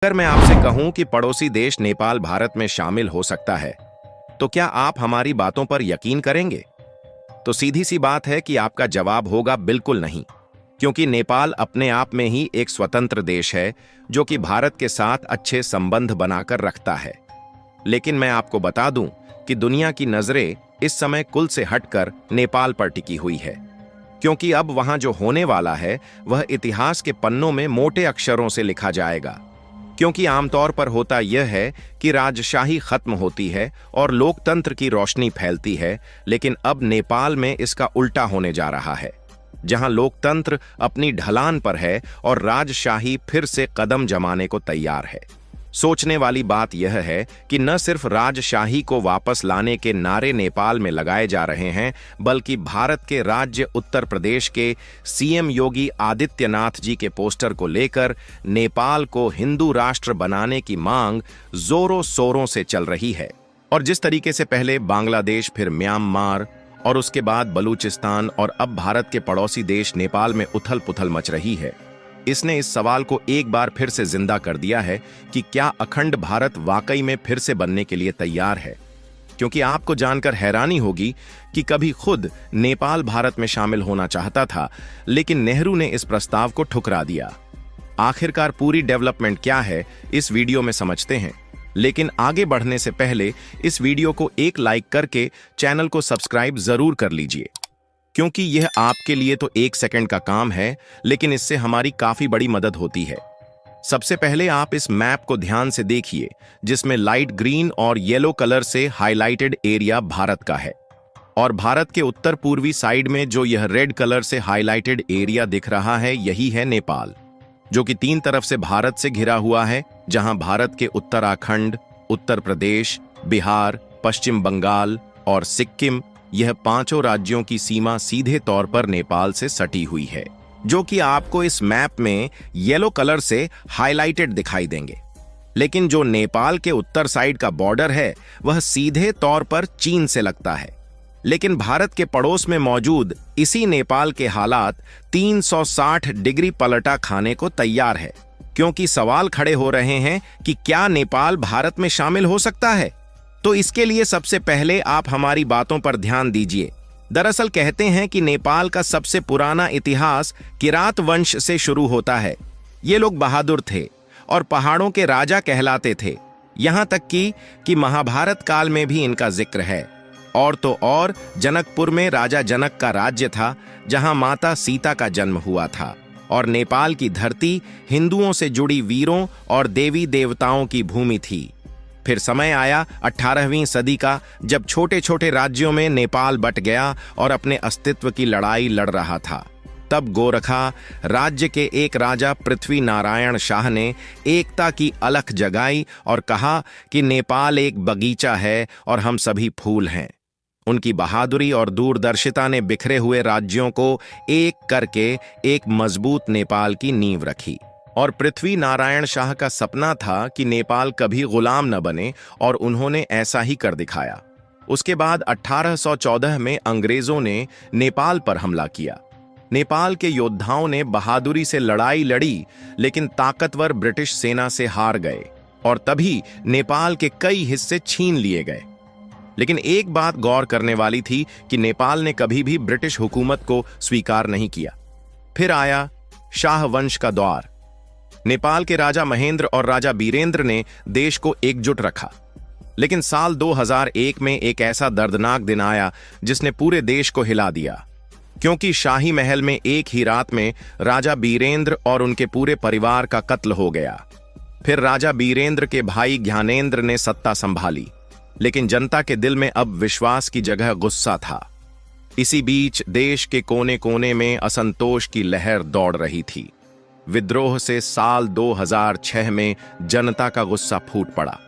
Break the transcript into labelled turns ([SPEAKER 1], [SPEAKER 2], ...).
[SPEAKER 1] अगर मैं आपसे कहूं कि पड़ोसी देश नेपाल भारत में शामिल हो सकता है, तो क्या आप हमारी बातों पर यकीन करेंगे? तो सीधी सी बात है कि आपका जवाब होगा बिल्कुल नहीं, क्योंकि नेपाल अपने आप में ही एक स्वतंत्र देश है जो कि भारत के साथ अच्छे संबंध बनाकर रखता है। लेकिन मैं आपको बता दूं कि दुनिया की नजरें इस समय कुल से हटकर नेपाल पर टिकी हुई है, क्योंकि अब वहां जो होने वाला है वह इतिहास के पन्नों में मोटे अक्षरों से लिखा जाएगा। क्योंकि आमतौर पर होता यह है कि राजशाही खत्म होती है और लोकतंत्र की रोशनी फैलती है, लेकिन अब नेपाल में इसका उल्टा होने जा रहा है, जहां लोकतंत्र अपनी ढलान पर है और राजशाही फिर से कदम जमाने को तैयार है। सोचने वाली बात यह है कि न सिर्फ राजशाही को वापस लाने के नारे नेपाल में लगाए जा रहे हैं, बल्कि भारत के राज्य उत्तर प्रदेश के सीएम योगी आदित्यनाथ जी के पोस्टर को लेकर नेपाल को हिंदू राष्ट्र बनाने की मांग जोरों शोरों से चल रही है। और जिस तरीके से पहले बांग्लादेश, फिर म्यांमार और उसके बाद बलूचिस्तान और अब भारत के पड़ोसी देश नेपाल में उथल पुथल मच रही है, इसने इस सवाल को एक बार फिर से जिंदा कर दिया है कि क्या अखंड भारत वाकई में फिर से बनने के लिए तैयार है। क्योंकि आपको जानकर हैरानी होगी कि कभी खुद नेपाल भारत में शामिल होना चाहता था, लेकिन नेहरू ने इस प्रस्ताव को ठुकरा दिया। आखिरकार पूरी डेवलपमेंट क्या है, इस वीडियो में समझते हैं। लेकिन आगे बढ़ने से पहले इस वीडियो को एक लाइक करके चैनल को सब्सक्राइब जरूर कर लीजिए, क्योंकि यह आपके लिए तो 1 सेकंड का काम है, लेकिन इससे हमारी काफी बड़ी मदद होती है। सबसे पहले आप इस मैप को ध्यान से देखिए, जिसमें लाइट ग्रीन और येलो कलर से हाइलाइटेड एरिया भारत का है, और भारत के उत्तर पूर्वी साइड में जो यह रेड कलर से हाइलाइटेड एरिया दिख रहा है, यही है नेपाल, जो कि 3 तरफ से भारत से घिरा हुआ है, जहां भारत के उत्तराखंड, उत्तर प्रदेश, बिहार, पश्चिम बंगाल और सिक्किम, यह 5 राज्यों की सीमा सीधे तौर पर नेपाल से सटी हुई है, जो कि आपको इस मैप में येलो कलर से हाइलाइटेड दिखाई देंगे। लेकिन जो नेपाल के उत्तर साइड का बॉर्डर है, वह सीधे तौर पर चीन से लगता है। लेकिन भारत के पड़ोस में मौजूद इसी नेपाल के हालात 360 डिग्री पलटा खाने को तैयार है, क्योंकि सवाल खड़े हो रहे हैं कि क्या नेपाल भारत में शामिल हो सकता है। तो इसके लिए सबसे पहले आप हमारी बातों पर ध्यान दीजिए। दरअसल कहते हैं कि नेपाल का सबसे पुराना इतिहास किरात वंश से शुरू होता है। ये लोग बहादुर थे और पहाड़ों के राजा कहलाते थे, यहां तक कि महाभारत काल में भी इनका जिक्र है। और तो और जनकपुर में राजा जनक का राज्य था, जहां माता सीता का जन्म हुआ था। और नेपाल की धरती हिंदुओं से जुड़ी वीरों और देवी देवताओं की भूमि थी। फिर समय आया 18वीं सदी का, जब छोटे छोटे राज्यों में नेपाल बट गया और अपने अस्तित्व की लड़ाई लड़ रहा था। तब गोरखा राज्य के एक राजा पृथ्वी नारायण शाह ने एकता की अलख जगाई और कहा कि नेपाल एक बगीचा है और हम सभी फूल हैं। उनकी बहादुरी और दूरदर्शिता ने बिखरे हुए राज्यों को एक करके एक मजबूत नेपाल की नींव रखी। और पृथ्वी नारायण शाह का सपना था कि नेपाल कभी गुलाम न बने, और उन्होंने ऐसा ही कर दिखाया। उसके बाद 1814 में अंग्रेजों ने नेपाल पर हमला किया। नेपाल के योद्धाओं ने बहादुरी से लड़ाई लड़ी, लेकिन ताकतवर ब्रिटिश सेना से हार गए, और तभी नेपाल के कई हिस्से छीन लिए गए। लेकिन एक बात गौर करने वाली थी कि नेपाल ने कभी भी ब्रिटिश हुकूमत को स्वीकार नहीं किया। फिर आया शाह वंश का दौर। नेपाल के राजा महेंद्र और राजा बीरेंद्र ने देश को एकजुट रखा। लेकिन साल 2001 में एक ऐसा दर्दनाक दिन आया जिसने पूरे देश को हिला दिया, क्योंकि शाही महल में एक ही रात में राजा बीरेंद्र और उनके पूरे परिवार का कत्ल हो गया। फिर राजा बीरेंद्र के भाई ज्ञानेंद्र ने सत्ता संभाली, लेकिन जनता के दिल में अब विश्वास की जगह गुस्सा था। इसी बीच देश के कोने कोने में असंतोष की लहर दौड़ रही थी। विद्रोह से साल 2006 में जनता का गुस्सा फूट पड़ा।